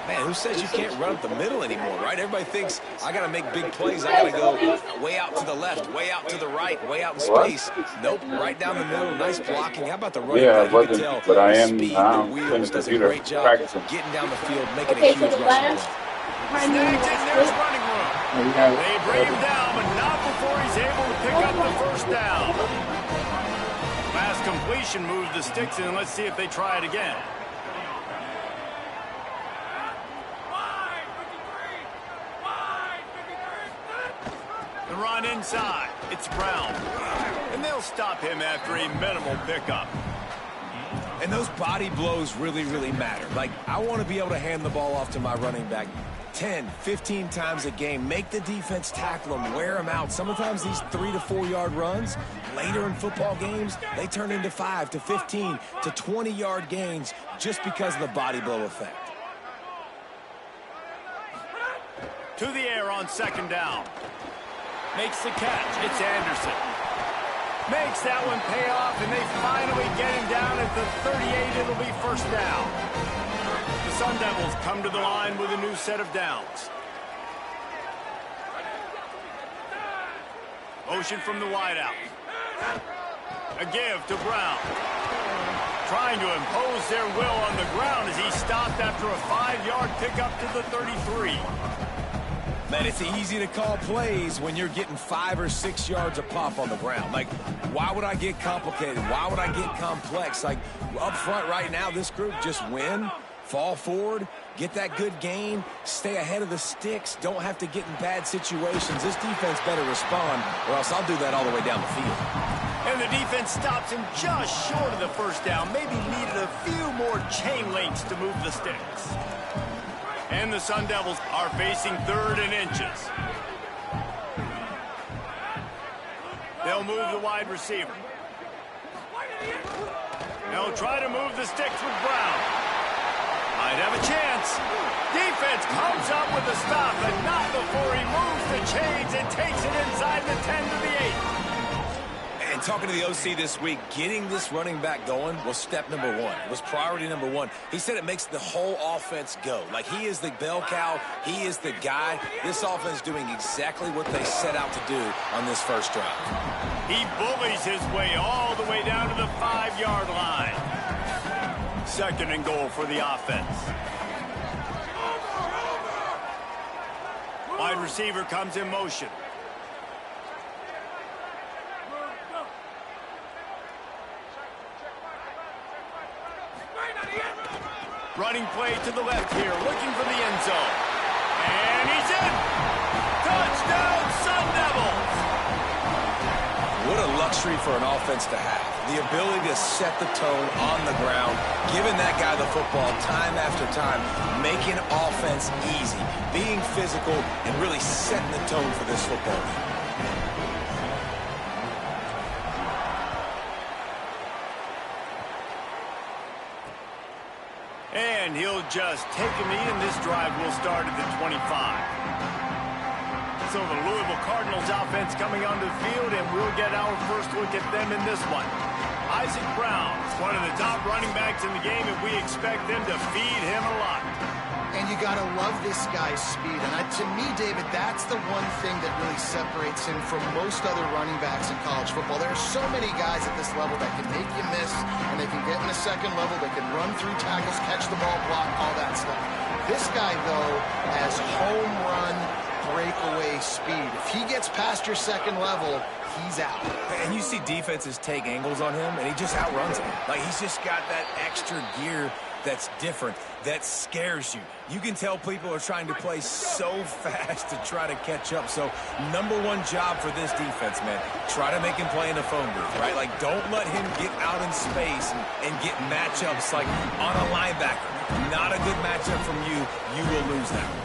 Man, who says you can't run up the middle anymore, right? Everybody thinks I got to make big plays. I got to go way out to the left, way out to the right, way out in space. Nope, right down the middle. Nice blocking. How about the running back? You can tell the speed, the wheels, does a great job getting down the field, making a huge rushing play. Snagged it, there's running room. They bring him down, but not before he's able to pick up the first down. Pass completion moves the sticks in. Let's see if they try it again. The run inside. It's Brown. And they'll stop him after a minimal pickup. And those body blows really, really matter. Like, I want to be able to hand the ball off to my running back 10, 15 times a game. Make the defense tackle them, wear them out. Sometimes these 3 to 4 yard runs, later in football games, they turn into 5 to 15 to 20 yard gains just because of the body blow effect. To the air on second down. Makes the catch. It's Anderson. Makes that one pay off, and they finally get him down at the 38. It'll be first down. The Sun Devils come to the line with a new set of downs. Motion from the wideout. A give to Brown. Trying to impose their will on the ground as he stopped after a 5-yard pickup to the 33. Man, it's easy to call plays when you're getting 5 or 6 yards a pop on the ground. Like, why would I get complicated? Why would I get complex? Like, up front right now, this group just win, fall forward, get that good gain, stay ahead of the sticks, don't have to get in bad situations. This defense better respond, or else I'll do that all the way down the field. And the defense stops him just short of the first down. Maybe needed a few more chain links to move the sticks. And the Sun Devils are facing 3rd and inches. They'll move the wide receiver. They'll try to move the sticks with Brown. Might have a chance. Defense comes up with a stop, but not before he moves the chains and takes it inside the 10 to the 8. And talking to the OC this week, getting this running back going was step number 1. It was priority number 1. He said it makes the whole offense go. Like, he is the bell cow. He is the guy. This offense is doing exactly what they set out to do on this first drive. He bullies his way all the way down to the 5-yard line. 2nd and goal for the offense. Wide receiver comes in motion. Running play to the left here, looking for the end zone. And he's in! Touchdown, Sun Devils! What a luxury for an offense to have. The ability to set the tone on the ground, giving that guy the football time after time, making offense easy, being physical, and really setting the tone for this football game. And he'll just take a knee, and this drive will start at the 25. So the Louisville Cardinals offense coming onto the field, and we'll get our first look at them in this one. Isaac Brown is one of the top running backs in the game, and we expect them to feed him a lot. And you got to love this guy's speed. And to me, David, that's the one thing that really separates him from most other running backs in college football. There are so many guys at this level that can make you miss, and they can get in the second level, they can run through tackles, catch the ball, block, all that stuff. This guy, though, has home run breakaway speed. If he gets past your second level, he's out. And you see defenses take angles on him, and he just outruns them. Like, he's just got that extra gear that's different, that scares you. You can tell people are trying to play so fast to try to catch up. So, number 1 job for this defense, man, try to make him play in the phone booth, right? Like, don't let him get out in space and get matchups like on a linebacker. Not a good matchup from you. You will lose that one.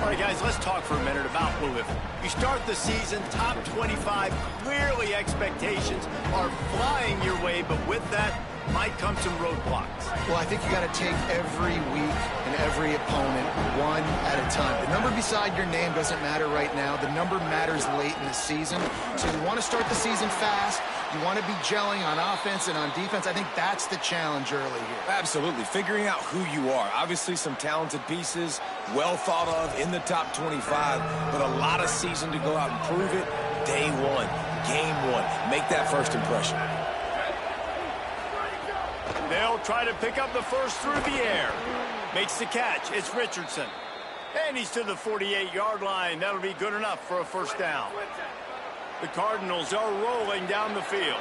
All right, guys, let's talk for a minute about Louisville. You start the season top 25. Clearly, expectations are flying your way, but with that, might come some roadblocks. Well, I think you got to take every week and every opponent one at a time. The number beside your name doesn't matter right now. The number matters late in the season. So you want to start the season fast. You want to be gelling on offense and on defense. I think that's the challenge early here. Absolutely. Figuring out who you are. Obviously some talented pieces, well thought of in the top 25, but a lot of season to go out and prove it. Day one, game one. Make that first impression. They'll try to pick up the first through the air. Makes the catch. It's Richardson. And he's to the 48-yard line. That'll be good enough for a first down. The Cardinals are rolling down the field.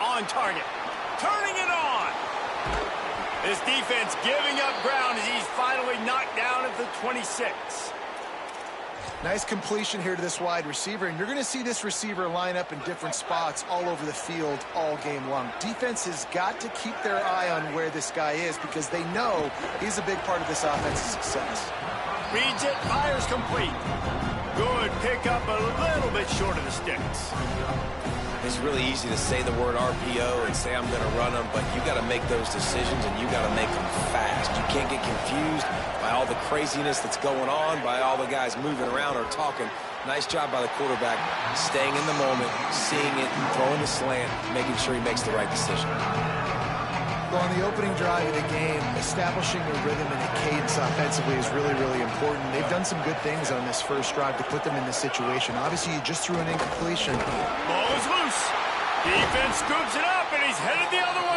On target. Turning it on. This defense giving up ground as he's finally knocked down at the 26. Nice completion here to this wide receiver, and you're going to see this receiver line up in different spots all over the field all game long. Defense has got to keep their eye on where this guy is because they know he's a big part of this offense's success. Reads it, fires complete. Good pickup, a little bit short of the sticks. It's really easy to say the word RPO and say I'm going to run them, but you got to make those decisions and you got to make them fast. You can't get confused by all the craziness that's going on, by all the guys moving around or talking. Nice job by the quarterback, staying in the moment, seeing it, throwing the slant, making sure he makes the right decision. Well, on the opening drive of the game, establishing a rhythm and a cadence offensively is really, really important. They've done some good things on this first drive to put them in this situation. Obviously, you just threw an incompletion. Ball is loose. Defense scoops it up, and he's headed the other way.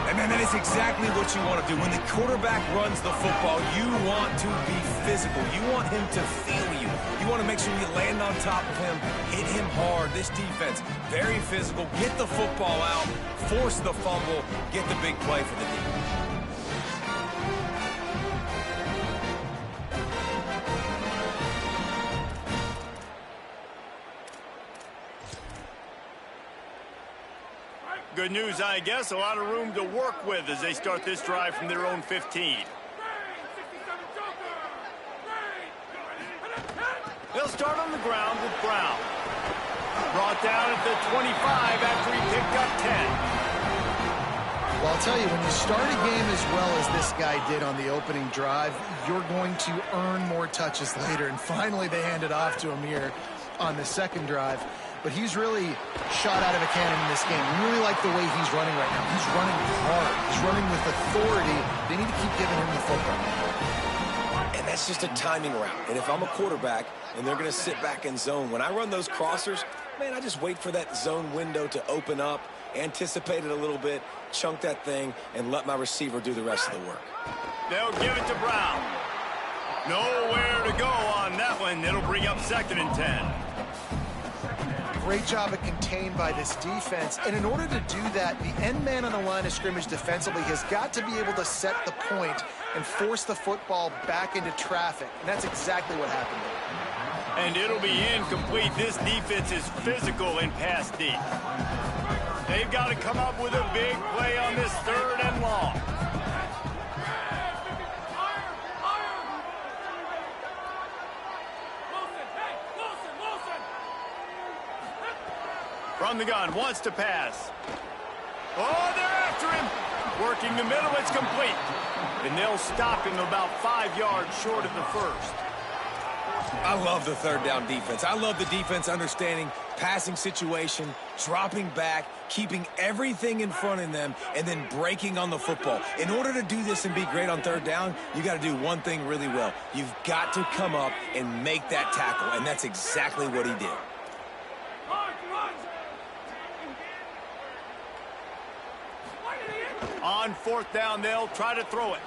And man, that is exactly what you want to do. When the quarterback runs the football, you want to be physical. You want him to feel you. You want to make sure you land on top of him, hit him hard. This defense, very physical. Get the football out, force the fumble, get the big play for the defense. Good news, I guess. A lot of room to work with as they start this drive from their own 15. They'll start on the ground with Brown. Brought down at the 25 after he picked up 10. Well, I'll tell you, when you start a game as well as this guy did on the opening drive, you're going to earn more touches later. And finally, they handed off to Amir on the second drive. But he's really shot out of a cannon in this game. We really like the way he's running right now. He's running hard. He's running with authority. They need to keep giving him the football. And that's just a timing route. And if I'm a quarterback and they're going to sit back in zone, when I run those crossers, man, I just wait for that zone window to open up, anticipate it a little bit, chunk that thing, and let my receiver do the rest of the work. They'll give it to Brown. Nowhere to go on that one. It'll bring up 2nd and 10. Great job of contained by this defense. And in order to do that, the end man on the line of scrimmage defensively has got to be able to set the point and force the football back into traffic. And that's exactly what happened there. And it'll be incomplete. This defense is physical in pass deep. They've got to come up with a big play on this 3rd and long. From the gun, wants to pass. Oh, they're after him. Working the middle, it's complete. And they'll stop him about 5 yards short of the first. I love the 3rd down defense. I love the defense understanding passing situation, dropping back, keeping everything in front of them, and then breaking on the football. In order to do this and be great on 3rd down, you got to do one thing really well. You've got to come up and make that tackle, and that's exactly what he did. On 4th down, they'll try to throw it.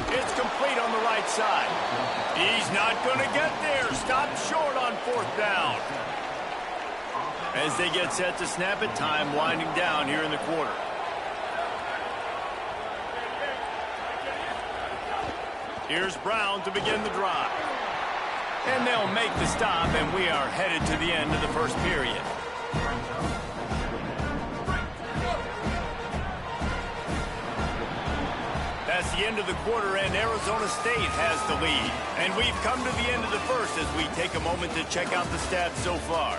It's complete on the right side. He's not going to get there. Stopped short on 4th down. As they get set to snap it, time winding down here in the quarter. Here's Brown to begin the drive. And they'll make the stop, and we are headed to the end of the first period. the end of the quarter, and Arizona State has the lead. And we've come to the end of the first as we take a moment to check out the stats so far.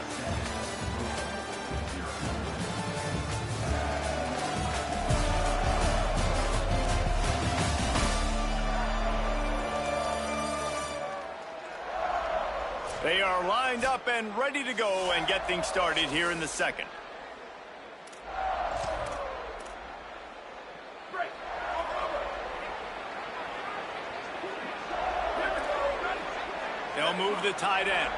They are lined up and ready to go and get things started here in the second. They'll move the tight end.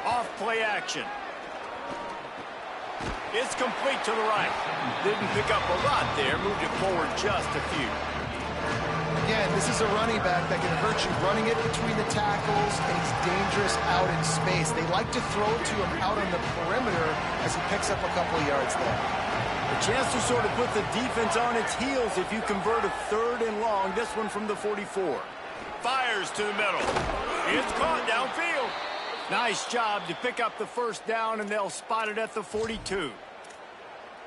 Off play action. It's complete to the right. Didn't pick up a lot there. Moved it forward just a few. Again, this is a running back that can hurt you running it between the tackles, and he's dangerous out in space. They like to throw it to him out on the perimeter as he picks up a couple of yards there. A chance to sort of put the defense on its heels if you convert a 3rd and long. This one from the 44. Fires to the middle. It's caught downfield. Nice job to pick up the first down, and they'll spot it at the 42.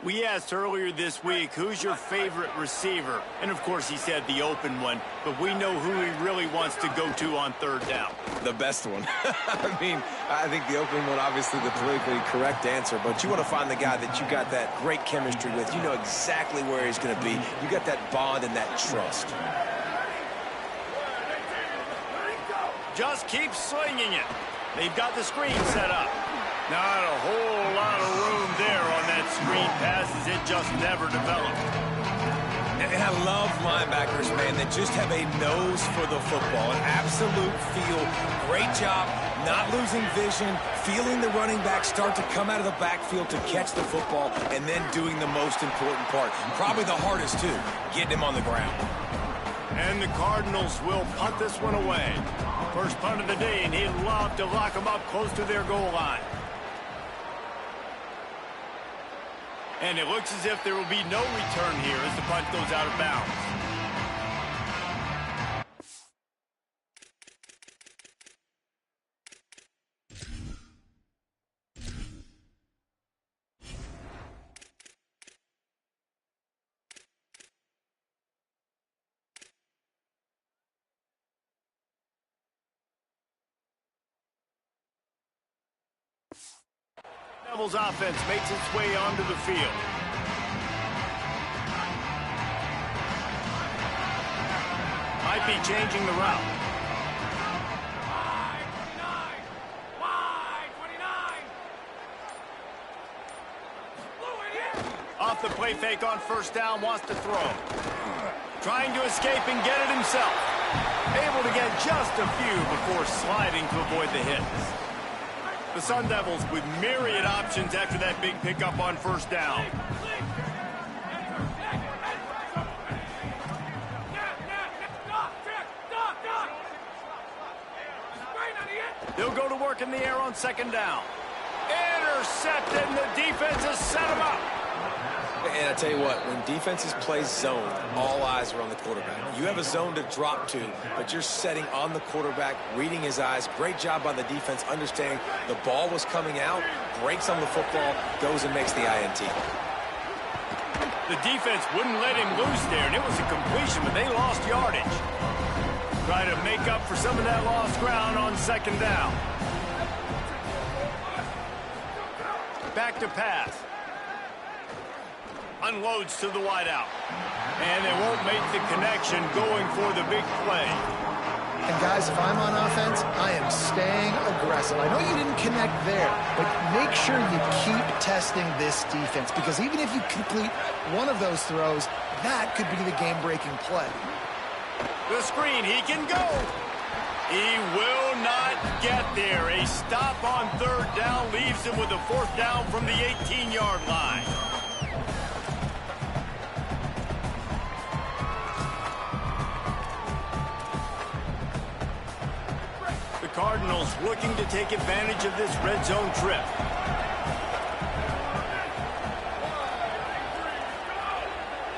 We asked earlier this week, who's your favorite receiver? And, of course, he said the open one, but we know who he really wants to go to on 3rd down. The best one. I mean, I think the opening one, obviously the politically correct answer, but you want to find the guy that you got that great chemistry with. You know exactly where he's going to be. You got that bond and that trust. Just keep slinging it. They've got the screen set up. Not a whole lot of room there on that screen pass as it just never developed. And I love linebackers, man, that just have a nose for the football, an absolute feel. Great job not losing vision, feeling the running back start to come out of the backfield to catch the football, and then doing the most important part. Probably the hardest, too, getting him on the ground. And the Cardinals will punt this one away. First punt of the day, and he'd love to lock them up close to their goal line. And it looks as if there will be no return here as the punt goes out of bounds. Devils offense makes its way onto the field. Might be changing the route. Off the play fake on 1st down, wants to throw. Trying to escape and get it himself. Able to get just a few before sliding to avoid the hits. The Sun Devils with myriad options after that big pickup on 1st down. They'll go to work in the air on 2nd down. Intercepted, and the defense has set him up. And I tell you what, when defenses play zone, all eyes are on the quarterback. You have a zone to drop to, but you're setting on the quarterback, reading his eyes. Great job by the defense, understanding the ball was coming out, breaks on the football, goes and makes the INT. The defense wouldn't let him loose there, and it was a completion, but they lost yardage. Try to make up for some of that lost ground on 2nd down. Back to pass. Unloads to the wideout. And they won't make the connection going for the big play. And guys, if I'm on offense, I am staying aggressive. I know you didn't connect there, but make sure you keep testing this defense, because even if you complete one of those throws, that could be the game-breaking play. The screen, he can go. He will not get there. A stop on 3rd down leaves him with a 4th down from the 18-yard line. The Cardinals looking to take advantage of this red zone trip.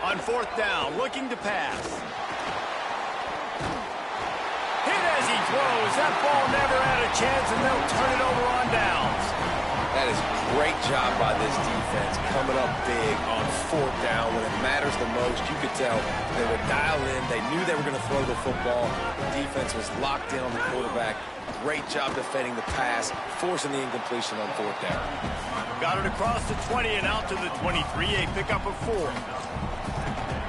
On 4th down, looking to pass. Hit as he throws. That ball never had a chance, and they'll turn it over on downs. That is great job by this defense, coming up big on fourth down when it matters the most. You could tell they were dialed in. They knew they were going to throw the football. The defense was locked in on the quarterback. Great job defending the pass, forcing the incompletion on fourth down. Got it across the 20 and out to the 23, a pickup of 4.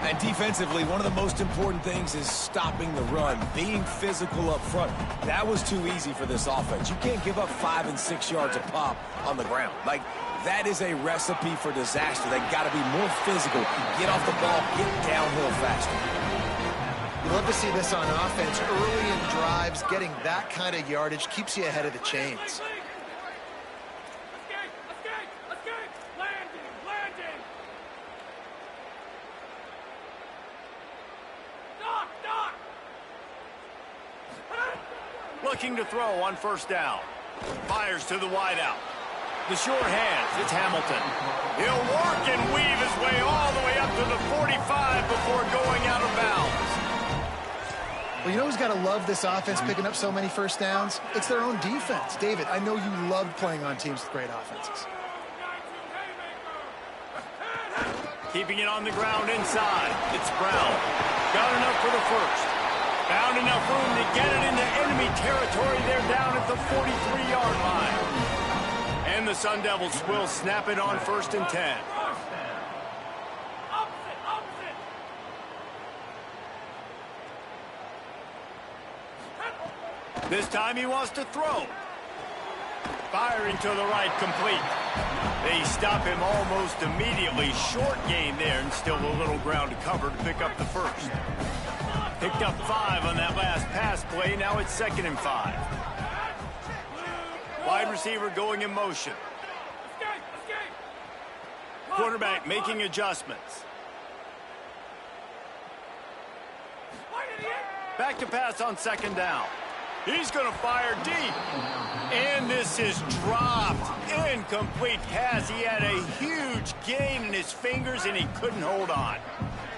And defensively, one of the most important things is stopping the run, being physical up front. That was too easy for this offense. You can't give up 5 and 6 yards a pop on the ground. Like, that is a recipe for disaster. They got to be more physical, get off the ball, get downhill faster. You love to see this on offense. Early in drives, getting that kind of yardage keeps you ahead of the chains. Looking to throw on first down. Fires to the wideout. The short hands, it's Hamilton. He'll work and weave his way all the way up to the 45 before going out of bounds. Well, you know who's got to love this offense picking up so many first downs? It's their own defense. David, I know you loved playing on teams with great offenses. Keeping it on the ground inside. It's Brown. Got enough for the first. Found enough room to get it into enemy territory. They're down at the 43-yard line. And the Sun Devils will snap it on 1st and 10. This time he wants to throw. Firing to the right, complete. They stop him almost immediately. Short gain there, and still a little ground to cover to pick up the first. Picked up 5 on that last pass play. Now it's 2nd and 5. Wide receiver going in motion. Quarterback making adjustments. Back to pass on 2nd down. He's going to fire deep. And this is dropped. Incomplete pass. He had a huge gain in his fingers, and he couldn't hold on.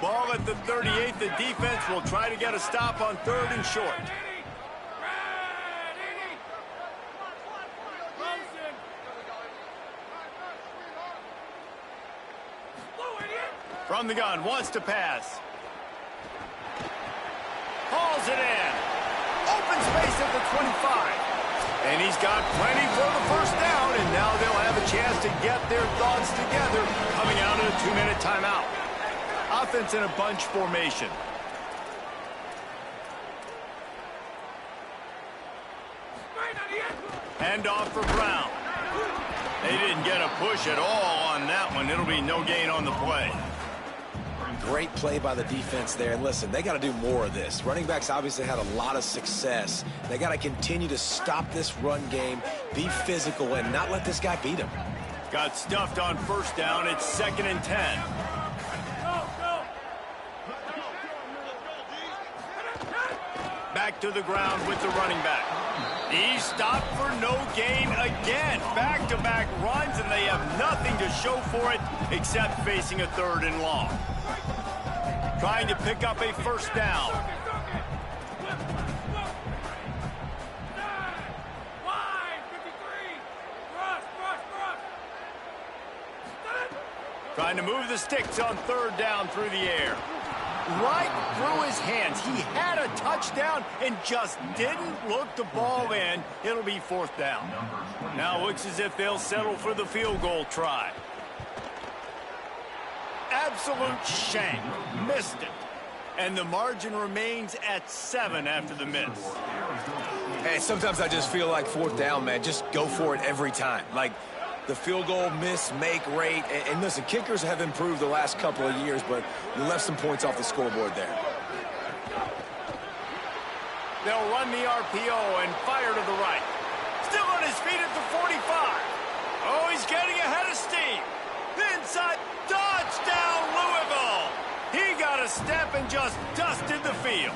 Ball at the 38. The defense will try to get a stop on 3rd and short. From the gun, wants to pass. Hauls it in. Open space at the 25. And he's got plenty for the first down, and now they'll have a chance to get their thoughts together coming out of a 2-minute timeout. Offense in a bunch formation. Hand off for Brown. They didn't get a push at all on that one. It'll be no gain on the play. Great play by the defense there. And listen, they got to do more of this. Running backs obviously had a lot of success. They got to continue to stop this run game, be physical, and not let this guy beat them. Got stuffed on first down. It's 2nd and 10. Back to the ground with the running back. He's stopped for no gain again. Back-to-back runs, and they have nothing to show for it except facing a 3rd and long. Trying to pick up a first down. Trying to move the sticks on 3rd down through the air. Right through his hands. He had a touchdown and just didn't look the ball in. It'll be 4th down. Now looks as if they'll settle for the field goal try. Absolute shank. Missed it. And the margin remains at 7 after the miss. Hey, sometimes I just feel like 4th down, man. Just go for it every time. Like, the field goal miss-make rate. And listen, kickers have improved the last couple of years, but you left some points off the scoreboard there. They'll run the RPO and fire to the right. Still on his feet at the 45. Oh, he's getting ahead of steam. Inside, touchdown, Louisville. He got a step and just dusted the field.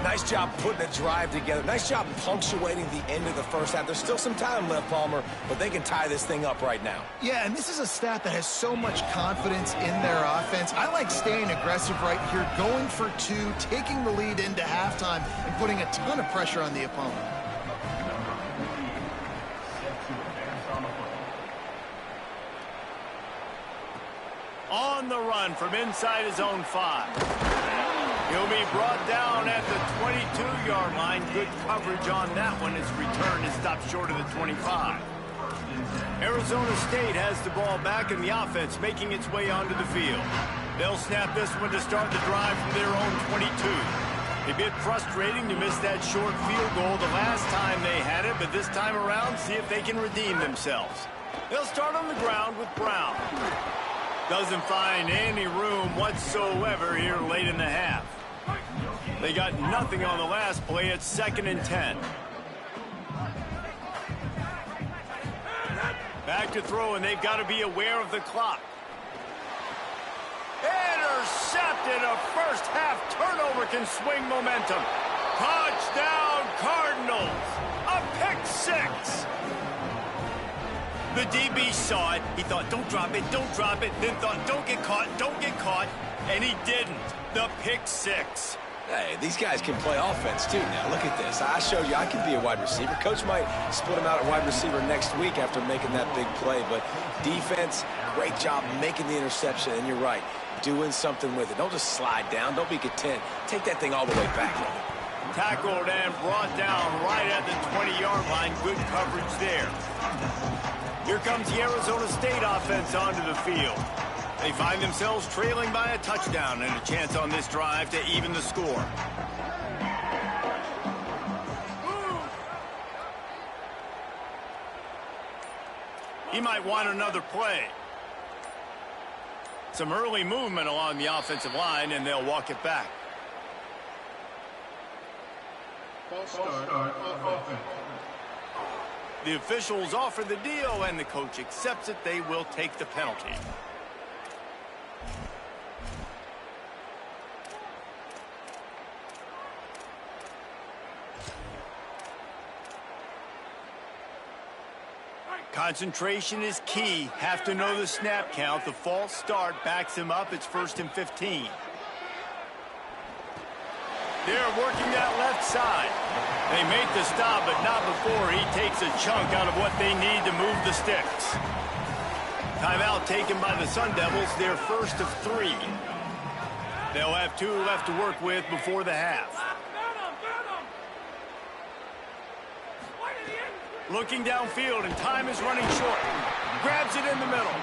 Nice job putting a drive together. Nice job punctuating the end of the first half. There's still some time left, Palmer, but they can tie this thing up right now. Yeah, and this is a staff that has so much confidence in their offense. I like staying aggressive right here, going for 2, taking the lead into halftime, and putting a ton of pressure on the opponent. On the run from inside his own 5. He'll be brought down at the 22-yard line. Good coverage on that one. His return is stopped short of the 25. Arizona State has the ball back in the offense, making its way onto the field. They'll snap this one to start the drive from their own 22. A bit frustrating to miss that short field goal the last time they had it, but this time around, see if they can redeem themselves. They'll start on the ground with Brown. Doesn't find any room whatsoever here late in the half. They got nothing on the last play. It's 2nd and 10. Back to throw, and they've got to be aware of the clock. Intercepted. A first half turnover can swing momentum. Touchdown Cardinals. A pick 6. The DB saw it. He thought, don't drop it, don't drop it. Then thought, don't get caught. And he didn't. The pick 6. Hey, these guys can play offense, too. Now, look at this. I showed you I can be a wide receiver. Coach might split him out at wide receiver next week after making that big play. But defense, great job making the interception. And you're right, doing something with it. Don't just slide down. Don't be content. Take that thing all the way back. Tackled and brought down right at the 20-yard line. Good coverage there. Here comes the Arizona State offense onto the field. They find themselves trailing by a touchdown and a chance on this drive to even the score. He might want another play. Some early movement along the offensive line, and they'll walk it back. The officials offer the deal, and the coach accepts it. They will take the penalty. Concentration is key. Have to know the snap count. The false start backs him up. It's 1st and 15. They're working that left side. They make the stop, but not before he takes a chunk out of what they need to move the sticks. Timeout taken by the Sun Devils, their 1st of 3. They'll have 2 left to work with before the half. Looking downfield, and time is running short. Grabs it in the middle.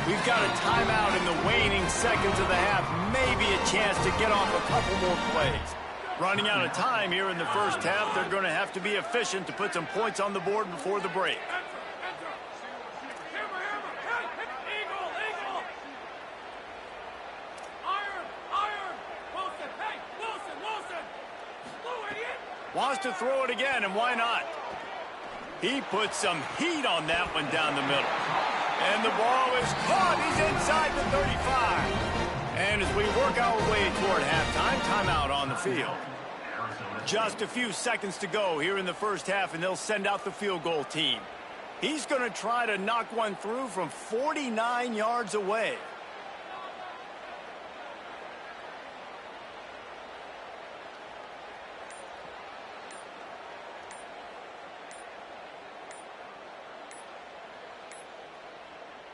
We've got a timeout in the waning seconds of the half. Maybe a chance to get off a couple more plays. Running out of time here in the first half. They're going to have to be efficient to put some points on the board before the break. Wants to throw it again, and why not? He puts some heat on that one down the middle. And the ball is caught. He's inside the 35. And as we work our way toward halftime, timeout on the field. Just a few seconds to go here in the first half, and they'll send out the field goal team. He's going to try to knock one through from 49 yards away.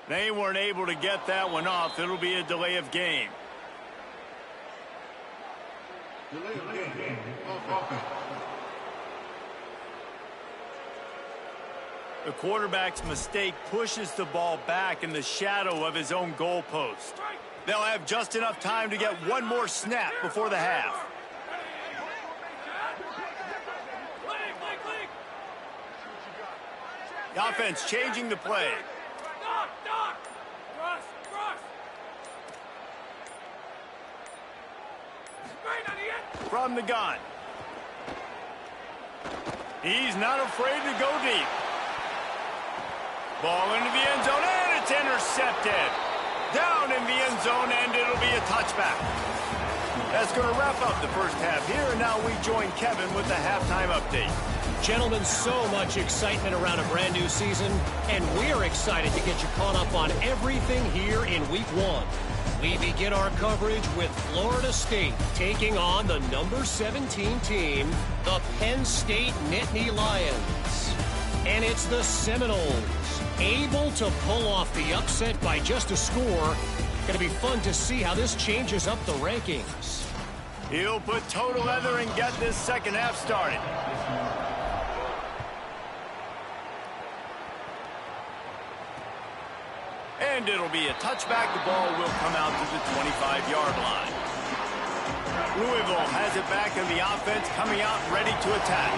They weren't able to get that one off. It'll be a delay of game. The quarterback's mistake pushes the ball back in the shadow of his own goalpost. They'll have just enough time to get one more snap before the half. The offense changing the play. From the gun. He's not afraid to go deep. Ball into the end zone, and it's intercepted. Down in the end zone, and it'll be a touchback. That's going to wrap up the first half here, and now we join Kevin with the halftime update. Gentlemen, so much excitement around a brand new season, and we're excited to get you caught up on everything here in Week 1. We begin our coverage with Florida State taking on the number 17 team, the Penn State Nittany Lions. And it's the Seminoles, able to pull off the upset by just a score, Going to be fun to see how this changes up the rankings. He'll put total leather and get this second half started. And it'll be a touchback. The ball will come out to the 25-yard line. Louisville has it back in the offense, coming out ready to attack.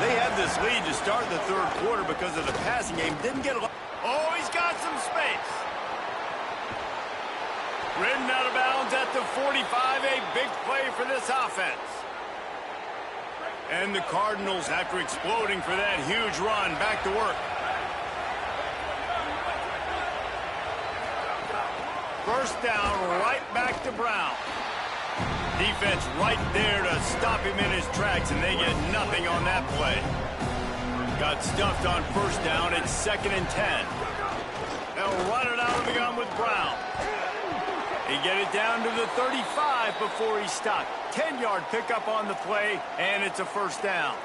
They had this lead to start the third quarter because of the passing game. Didn't get a lot. Oh, he's got some space. Ridden out of bounds at the 45. A big play for this offense. And the Cardinals, after exploding for that huge run, back to work. First down, right back to Brown. Defense right there to stop him in his tracks, and they get nothing on that play. Got stuffed on first down. It's 2nd and 10. They'll run it out of the gun with Brown. He get it down to the 35 before he's stopped. 10-yard pickup on the play, and it's a first down.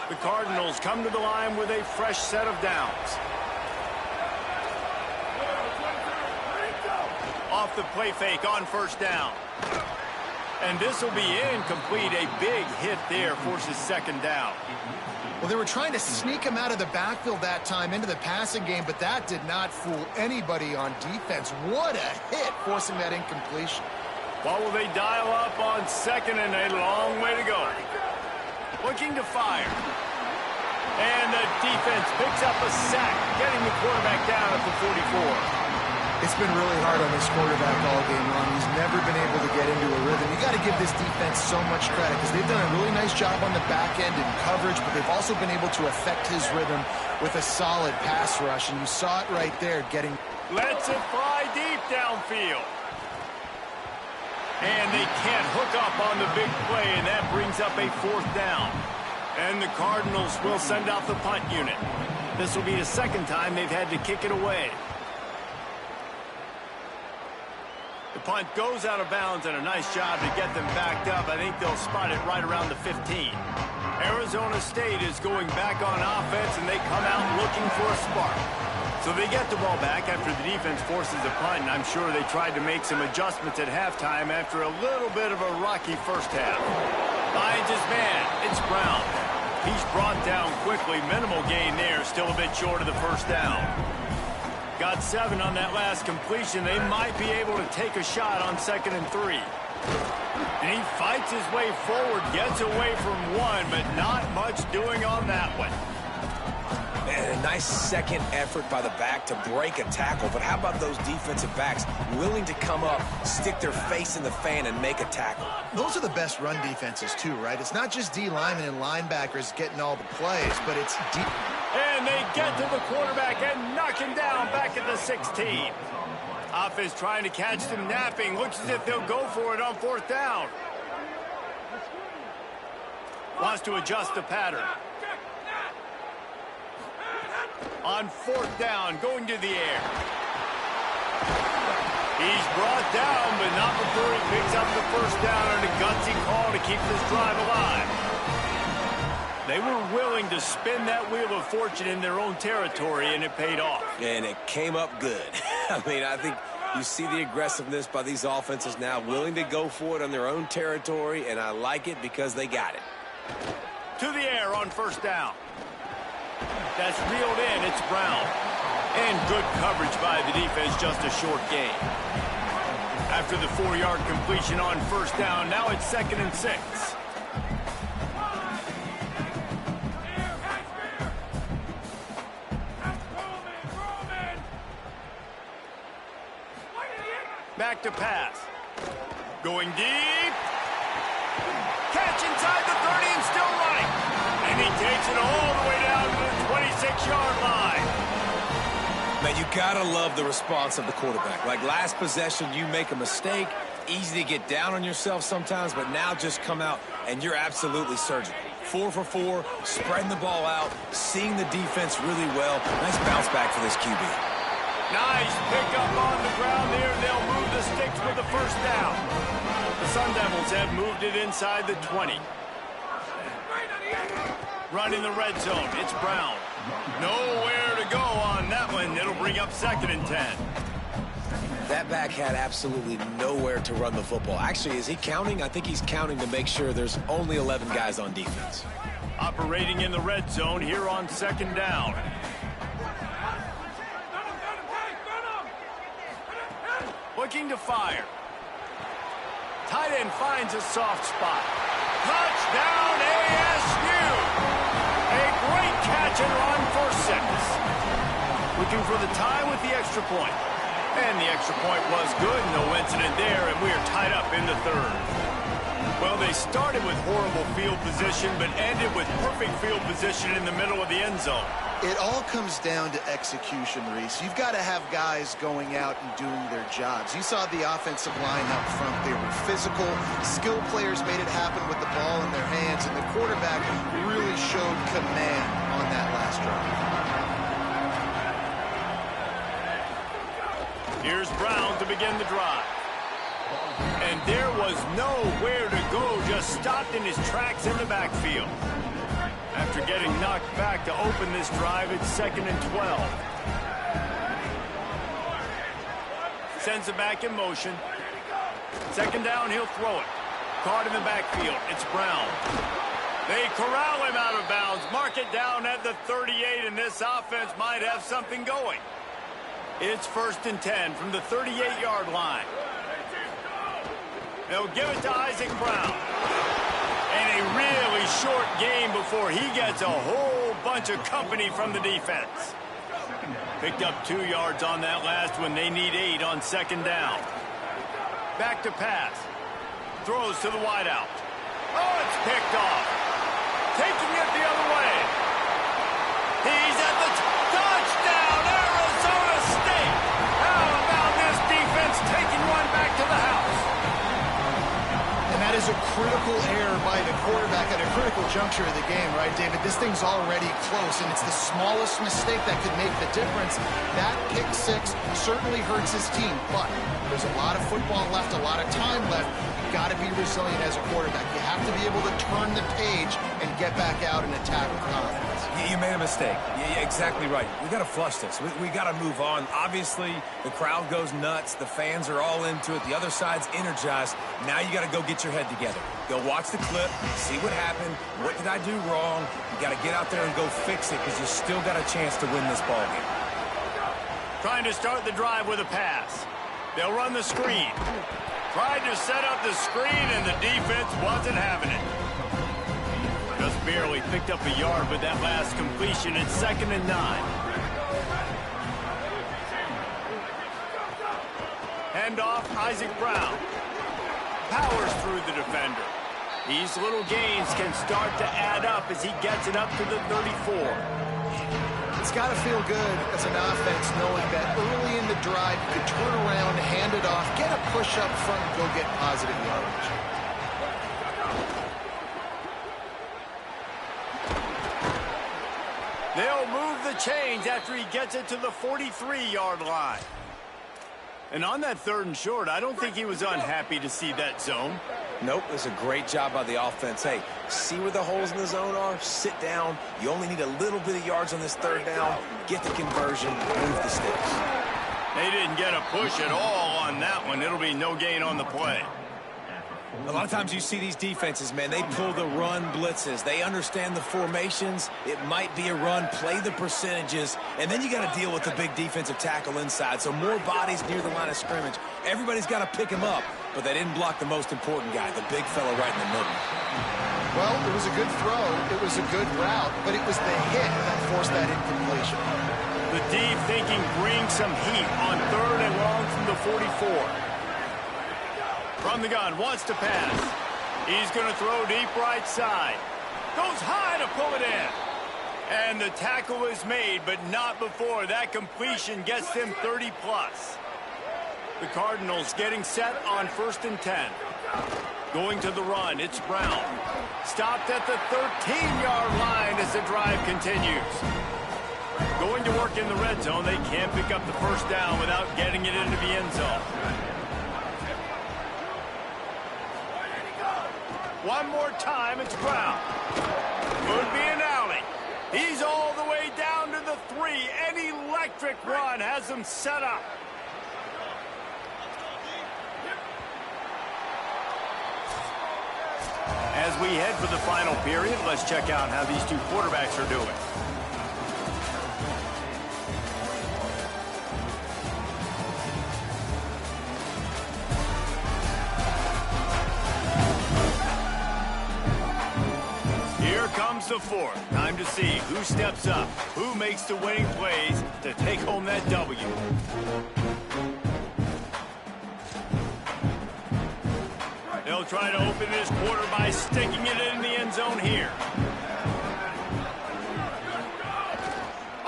The Cardinals come to the line with a fresh set of downs. Off the play fake on first down. And this will be incomplete. A big hit there forces second down. Well, they were trying to sneak him out of the backfield that time into the passing game, but that did not fool anybody on defense. What a hit, forcing that incompletion. What will they dial up on second, and a long way to go. Looking to fire. And the defense picks up a sack, getting the quarterback down at the 44. It's been really hard on this quarterback all game long. He's never been able to get into a rhythm. You got to give this defense so much credit because they've done a really nice job on the back end in coverage, but they've also been able to affect his rhythm with a solid pass rush, and you saw it right there getting... Lets it fly deep downfield. And they can't hook up on the big play, and that brings up a fourth down. And the Cardinals will send out the punt unit. This will be the second time they've had to kick it away. The punt goes out of bounds, and a nice job to get them backed up. I think they'll spot it right around the 15. Arizona State is going back on offense, and they come out looking for a spark. So they get the ball back after the defense forces a punt, and I'm sure they tried to make some adjustments at halftime after a little bit of a rocky first half. Finds his man. It's Brown. He's brought down quickly. Minimal gain there, still a bit short of the first down. Got 7 on that last completion. They might be able to take a shot on 2nd and 3. And he fights his way forward, gets away from one, but not much doing on that one. And a nice second effort by the back to break a tackle. But how about those defensive backs willing to come up, stick their face in the fan, and make a tackle? Those are the best run defenses, too, right? It's not just D linemen and linebackers getting all the plays, but it's deep. And they get to the quarterback and knock him down back at the 16. Offense trying to catch them napping. Looks as if they'll go for it on fourth down. Wants to adjust the pattern. On fourth down, going to the air. He's brought down, but not before he picks up the first down on a gutsy call to keep this drive alive. They were willing to spin that wheel of fortune in their own territory, and it paid off. And it came up good. I mean, I think you see the aggressiveness by these offenses now, willing to go for it on their own territory, and I like it because they got it. To the air on first down. That's reeled in. It's Brown. And good coverage by the defense, just a short gain. After the 4-yard completion on first down, now it's 2nd and 6. Back to pass. Going deep. Catch inside the 30 and still running. And he takes it all the way down to the 26-yard line. Man, you gotta love the response of the quarterback. Like last possession, you make a mistake, easy to get down on yourself sometimes, but now just come out and you're absolutely surgical. 4 for 4, spreading the ball out, seeing the defense really well. Nice bounce back for this QB. Nice pickup on the ground there. They'll move the sticks with the first down. The Sun Devils have moved it inside the 20. Running the red zone. It's Brown. Nowhere to go on that one. It'll bring up 2nd and 10. That back had absolutely nowhere to run the football. Actually, is he counting? I think he's counting to make sure there's only 11 guys on defense. Operating in the red zone here on second down. Looking to fire. Tight end finds a soft spot. Touchdown ASU! A great catch and run for 6. Looking for the tie with the extra point. And the extra point was good. No incident there, and we are tied up in the third. Well, they started with horrible field position, but ended with perfect field position in the middle of the end zone. It all comes down to execution, Reese. You've got to have guys going out and doing their jobs. You saw the offensive line up front. They were physical. Skilled players made it happen with the ball in their hands, and the quarterback really showed command on that last drive. Here's Brown to begin the drive. And there was nowhere to go, just stopped in his tracks in the backfield. After getting knocked back to open this drive, it's 2nd and 12. Sends it back in motion. 2nd down, he'll throw it. Caught in the backfield, it's Brown. They corral him out of bounds, mark it down at the 38, and this offense might have something going. It's 1st and 10 from the 38-yard line. They'll give it to Isaac Brown. And a really short game before he gets a whole bunch of company from the defense. Picked up 2 yards on that last one. They need 8 on 2nd down. Back to pass. Throws to the wideout. Oh, it's picked off. Taking it the other way. He's at the touchdown, Arizona State. How about this defense taking one back to the house? And that is a critical error by the quarterback at a critical juncture of the game, right, David? This thing's already close, and it's the smallest mistake that could make the difference. That pick 6 certainly hurts his team, but there's a lot of football left, a lot of time left. You've got to be resilient as a quarterback. You have to be able to turn the page and get back out and attack with confidence. You made a mistake. Yeah, exactly right. We got to flush this. We got to move on. Obviously, the crowd goes nuts. The fans are all into it. The other side's energized. Now you got to go get your head together. Go watch the clip, see what happened. What did I do wrong? You got to get out there and go fix it because you still got a chance to win this ball game. Trying to start the drive with a pass. They'll run the screen. Tried to set up the screen, and the defense wasn't having it. Just barely picked up a yard with that last completion. It's 2nd and 9. Handoff, Isaac Brown. Powers through the defender. These little gains can start to add up as he gets it up to the 34. It's got to feel good as an offense knowing that early in the drive you could turn around, hand it off, get a push up front, and go get positive yardage. They'll move the chains after he gets it to the 43-yard line. And on that 3rd and short, I don't think he was unhappy to see that zone. Nope, it was a great job by the offense. Hey, see where the holes in the zone are? Sit down. You only need a little bit of yards on this 3rd down. Get the conversion, move the sticks. They didn't get a push at all on that one. It'll be no gain on the play. A lot of times you see these defenses, man, they pull the run blitzes. They understand the formations. It might be a run, play the percentages, and then you got to deal with the big defensive tackle inside. So more bodies near the line of scrimmage. Everybody's got to pick him up, but they didn't block the most important guy, the big fella right in the middle. Well, it was a good throw. It was a good route, but it was the hit that forced that incompletion. The D thinking bring some heat on 3rd and long from the 44. From the gun, wants to pass. He's going to throw deep right side. Goes high to pull it in. And the tackle is made, but not before that completion gets them 30-plus. The Cardinals getting set on 1st and 10. Going to the run, it's Brown. Stopped at the 13-yard line as the drive continues. Going to work in the red zone, they can't pick up the 1st down without getting it into the end zone. One more time, it's Brown. Could be an alley. He's all the way down to the 3. An electric run has him set up. As we head for the final period, let's check out how these two quarterbacks are doing. Here comes the fourth. Time to see who steps up, who makes the winning plays to take home that W. They'll try to open this quarter by sticking it in the end zone here.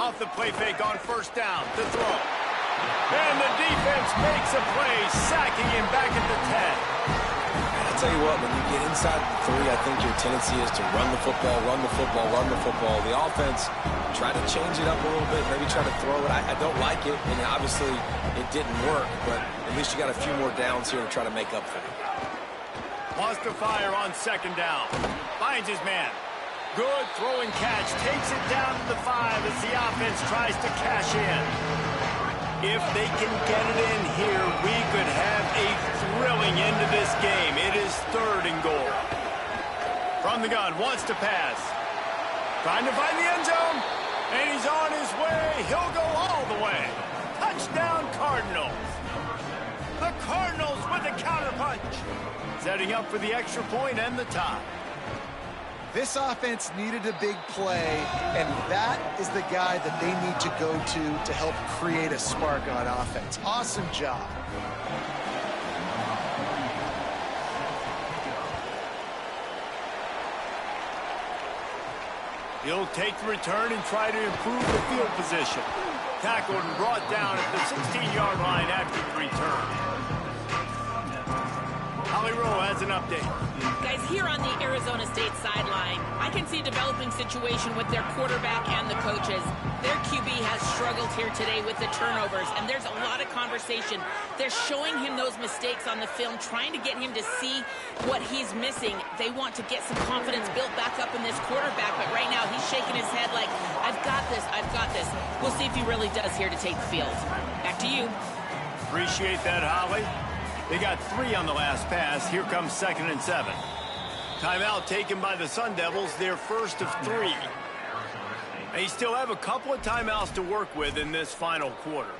Off the play fake on first down to throw. And the defense makes a play, sacking him back at the 10. I'll tell you what, when you get inside the 3, I think your tendency is to run the football, run the football, run the football. The offense, try to change it up a little bit, maybe try to throw it. I don't like it, and obviously it didn't work, but at least you got a few more downs here to try to make up for it. Wants to fire on second down. Finds his man. Good throw and catch. Takes it down to the 5 as the offense tries to cash in. If they can get it in here, we could have a thrilling end to this game. It is 3rd and goal. From the gun, wants to pass. Trying to find the end zone. And he's on his way. He'll go all the way. Touchdown, Cardinals. The Cardinals with the counterpunch. Setting up for the extra point and the tie. This offense needed a big play, and that is the guy that they need to go to help create a spark on offense. Awesome job. He'll take the return and try to improve the field position. Tackled and brought down at the 16-yard line after the return. Holly Rowe has an update. Guys, here on the Arizona State sideline, I can see a developing situation with their quarterback and the coaches. Their QB has struggled here today with the turnovers, and there's a lot of conversation. They're showing him those mistakes on the film, trying to get him to see what he's missing. They want to get some confidence built back up in this quarterback, but right now he's shaking his head like, I've got this, I've got this. We'll see if he really does here to take the field. Back to you. Appreciate that, Holly. They got 3 on the last pass. Here comes 2nd and 7. Timeout taken by the Sun Devils, their first of 3. They still have a couple of timeouts to work with in this final quarter.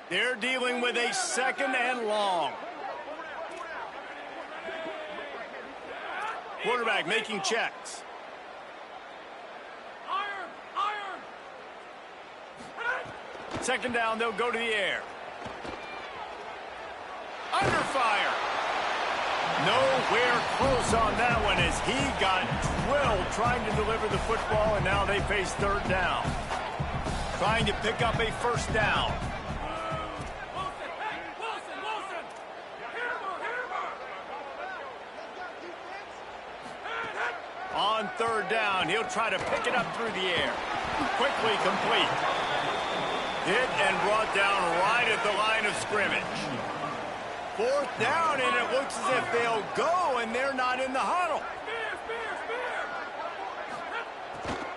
They're dealing with a 2nd and long. Quarterback making checks. Second down, they'll go to the air. Under fire. Nowhere close on that one as he got drilled trying to deliver the football, and now they face 3rd down. Trying to pick up a first down. On 3rd down, he'll try to pick it up through the air. Quickly complete. Hit and brought down right at the line of scrimmage. 4th down, and it looks as if they'll go, and they're not in the huddle.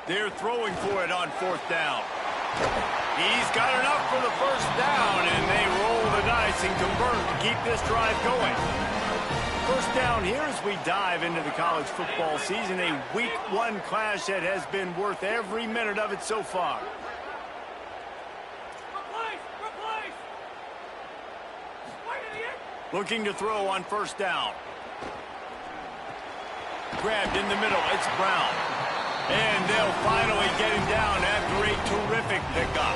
They're throwing for it on 4th down. He's got enough for the first down, and they roll the dice and convert to keep this drive going. First down here as we dive into the college football season, a week 1 clash that has been worth every minute of it so far. Looking to throw on first down. Grabbed in the middle, it's Brown. And they'll finally get him down after a terrific pickup.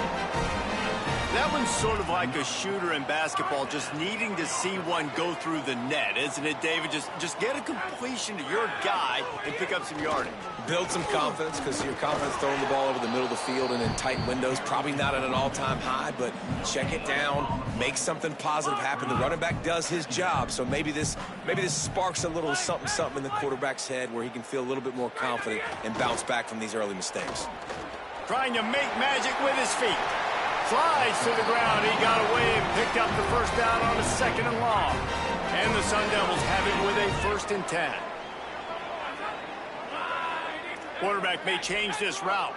That one's sort of like a shooter in basketball, just needing to see one go through the net, isn't it, David? Just get a completion to your guy and pick up some yardage. Build some confidence, because your confidence throwing the ball over the middle of the field and in tight windows, probably not at an all-time high, but check it down, make something positive happen. The running back does his job, so maybe this sparks a little something in the quarterback's head where he can feel a little bit more confident and bounce back from these early mistakes. Trying to make magic with his feet. Slides to the ground. He got away and picked up the first down on a 2nd and long. And the Sun Devils have it with a 1st and 10. Quarterback may change this route.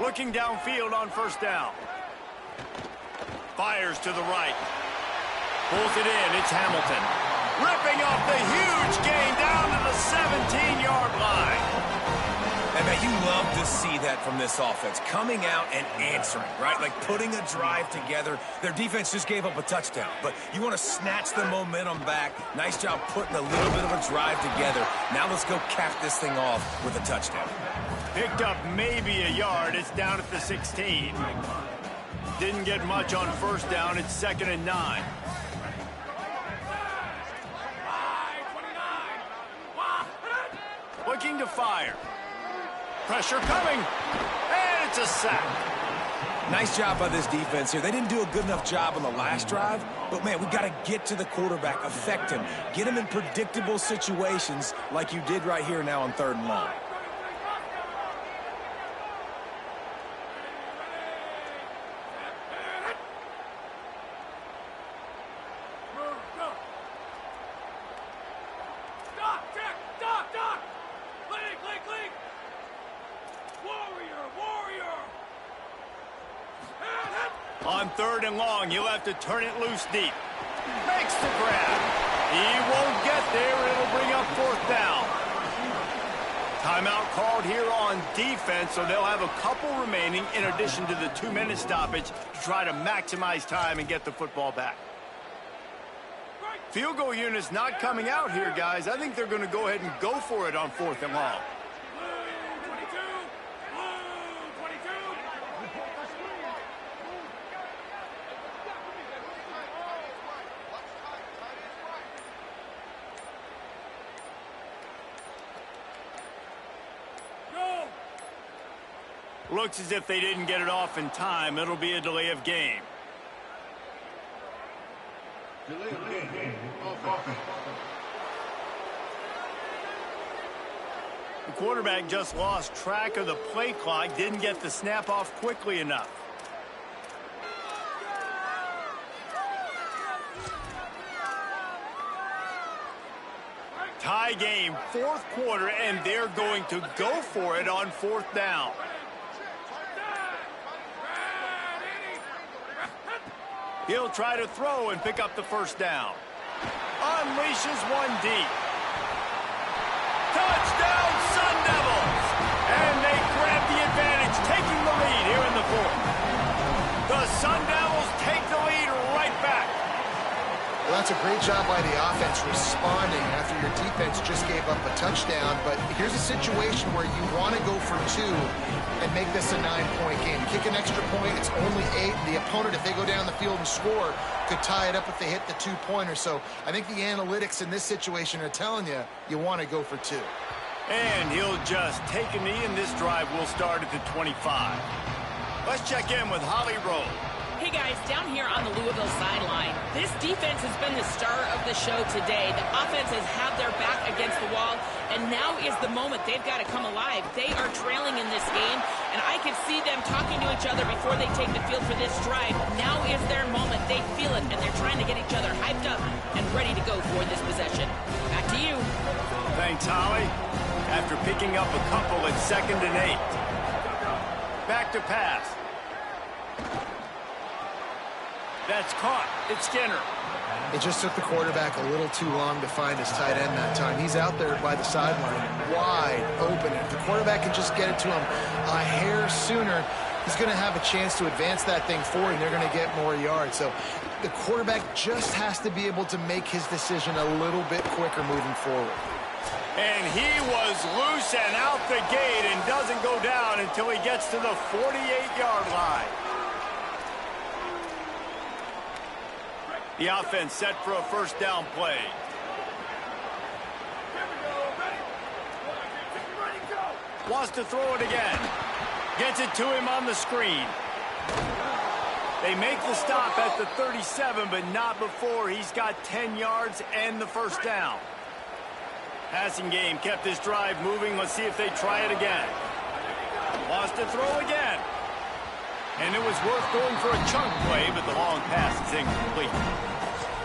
Looking downfield on first down. Fires to the right. Pulls it in. It's Hamilton. Ripping off the huge gain down to the 17-yard line. And man, you love to see that from this offense. Coming out and answering, right? Like putting a drive together. Their defense just gave up a touchdown. But you want to snatch the momentum back. Nice job putting a little bit of a drive together. Now let's go cap this thing off with a touchdown. Picked up maybe a yard. It's down at the 16. Didn't get much on first down. It's 2nd and 9. Looking to fire. Pressure coming. And it's a sack. Nice job by this defense here. They didn't do a good enough job on the last drive, but man, we got to get to the quarterback, affect him, get him in predictable situations like you did right here now on 3rd and long. On 3rd and long, you'll have to turn it loose deep. Makes the grab. He won't get there. It'll bring up 4th down. Timeout called here on defense, so they'll have a couple remaining in addition to the 2-minute stoppage to try to maximize time and get the football back. Field goal unit's not coming out here, guys. I think they're going to go ahead and go for it on 4th and long. Looks as if they didn't get it off in time. It'll be a delay of game. The quarterback just lost track of the play clock. Didn't get the snap off quickly enough. Tie game, 4th quarter, and they're going to go for it on 4th down. He'll try to throw and pick up the 1st down. Unleashes one deep. Touchdown, Sun Devils! And they grab the advantage, taking the lead here in the 4th. The Sun Devils take the lead right back. Well, that's a great job by the offense responding after your defense just gave up a touchdown. But here's a situation where you want to go for 2 and make this a 9-point game. Kick an extra point, it's only 8. The opponent, if they go down the field and score, could tie it up if they hit the 2-pointer. So I think the analytics in this situation are telling you, you want to go for 2. And he'll just take a knee, and this drive will start at the 25. Let's check in with Holly Rowe. Hey guys, down here on the Louisville sideline, this defense has been the star of the show today. The offense has had their back against the wall, and now is the moment they've got to come alive. They are trailing in this game, and I can see them talking to each other before they take the field for this drive. Now is their moment. They feel it, and they're trying to get each other hyped up and ready to go for this possession. Back to you. Thanks, Holly. After picking up a couple at 2nd and 8. Back to pass. That's caught. It's Skinner. It just took the quarterback a little too long to find his tight end that time. He's out there by the sideline, wide open. If the quarterback can just get it to him a hair sooner, he's going to have a chance to advance that thing forward, and they're going to get more yards. So the quarterback just has to be able to make his decision a little bit quicker moving forward. And he was loose and out the gate and doesn't go down until he gets to the 48-yard line. The offense set for a 1st down play. Wants to throw it again. Gets it to him on the screen. They make the stop at the 37, but not before he's got 10 yards and the 1st down. Passing game kept this drive moving. Let's see if they try it again. Wants to throw again. And it was worth going for a chunk play, but the long pass is incomplete.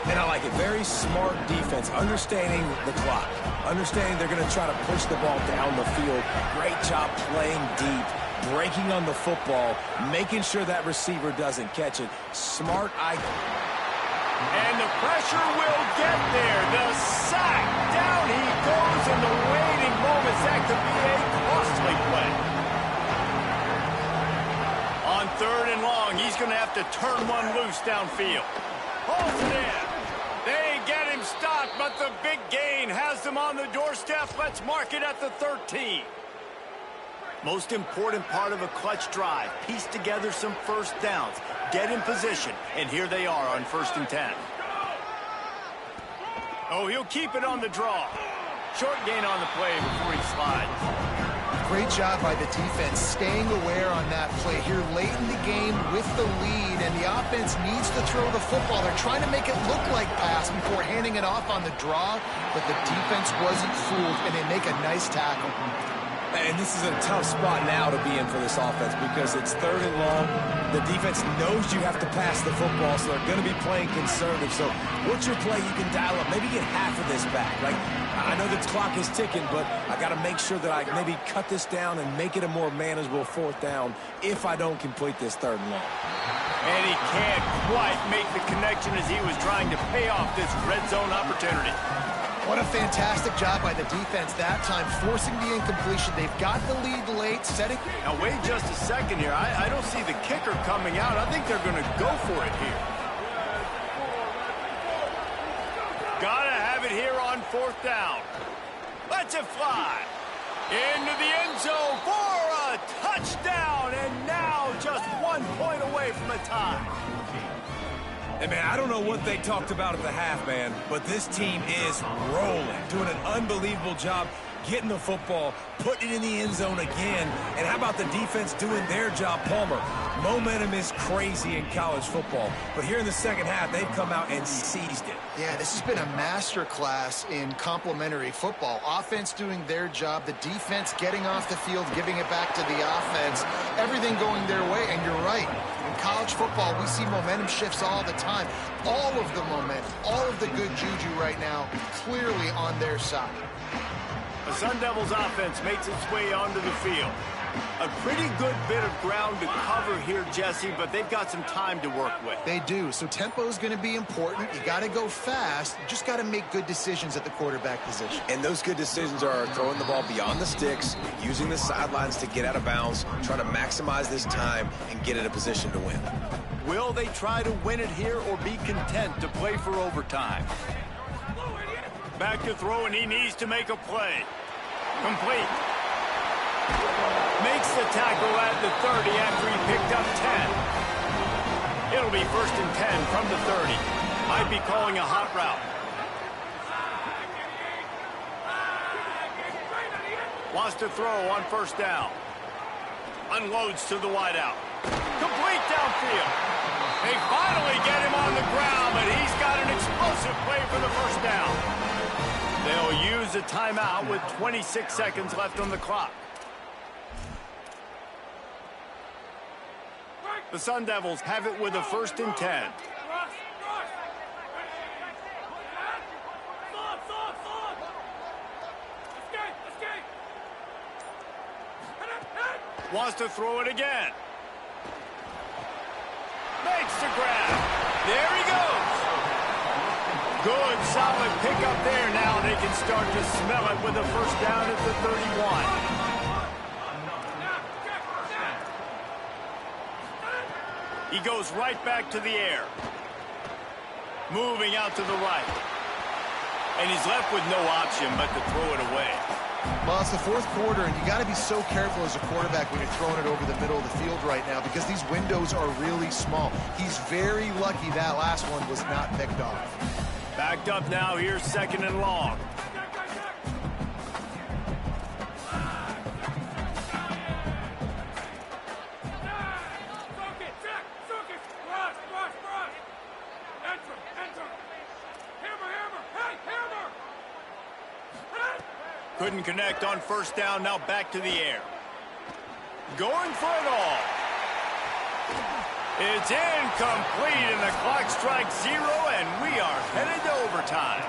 And I like it. Very smart defense, understanding the clock, understanding they're going to try to push the ball down the field. Great job playing deep, breaking on the football, making sure that receiver doesn't catch it. Smart eye. And the pressure will get there. The sack. Down he goes in the waiting moments. That could be a costly play. On 3rd and long, he's going to have to turn one loose downfield. Holds it in. They get him stopped, but the big gain has them on the doorstep. Let's mark it at the 13. Most important part of a clutch drive. Piece together some first downs. Get in position. And here they are on 1st and 10. Oh, he'll keep it on the draw. Short gain on the play before he slides. Great job by the defense staying aware on that play here late in the game with the lead, and the offense needs to throw the football. They're trying to make it look like pass before handing it off on the draw, but the defense wasn't fooled, and they make a nice tackle. And this is a tough spot now to be in for this offense because it's 3rd and long. The defense knows you have to pass the football, so they're going to be playing conservative. So what's your play you can dial up? Maybe get half of this back. Like, I know the clock is ticking, but I got to make sure that I maybe cut this down and make it a more manageable 4th down if I don't complete this 3rd and long. And he can't quite make the connection as he was trying to pay off this red zone opportunity. What a fantastic job by the defense that time, forcing the incompletion. They've got the lead late, setting... Now, wait just a second here. I don't see the kicker coming out. I think they're going to go for it here. Gotta have it here on 4th down. Lets it fly. Into the end zone for a touchdown. And now just 1 point away from a tie. Hey, man, I don't know what they talked about at the half, man, but this team is rolling, doing an unbelievable job getting the football, putting it in the end zone again. And how about the defense doing their job, Palmer? Momentum is crazy in college football, but here in the second half, they've come out and seized it. Yeah, this has been a master class in complementary football. Offense doing their job, the defense getting off the field, giving it back to the offense, everything going their way, and you're right. In college football, we see momentum shifts all the time. All of the momentum, all of the good juju right now, clearly on their side. The Sun Devils offense makes its way onto the field. A pretty good bit of ground to cover here, Jesse, but they've got some time to work with. They do, so tempo is going to be important. You got to go fast. You just got to make good decisions at the quarterback position. And those good decisions are throwing the ball beyond the sticks, using the sidelines to get out of bounds, trying to maximize this time and get in a position to win. Will they try to win it here or be content to play for overtime? Back to throw, and he needs to make a play. Complete. Makes the tackle at the 30 after he picked up 10. It'll be 1st and 10 from the 30. Might be calling a hot route. Wants to throw on 1st down. Unloads to the wideout. Complete downfield. They finally get him on the ground, but he's got an explosive play for the 1st down. They'll use a timeout with 26 seconds left on the clock. The Sun Devils have it with a 1st and 10. Wants to throw it again. Makes the grab. There he goes. Good, solid pickup there. Now they can start to smell it with a 1st down at the 31. He goes right back to the air. Moving out to the right. And he's left with no option but to throw it away. Well, it's the 4th quarter, and you got to be so careful as a quarterback when you're throwing it over the middle of the field right now because these windows are really small. He's very lucky that last one was not picked off. Backed up now, here's 2nd and long. Couldn't connect on 1st down, now back to the air. Going for it all. It's incomplete, and the clock strikes 0, and we are headed to overtime.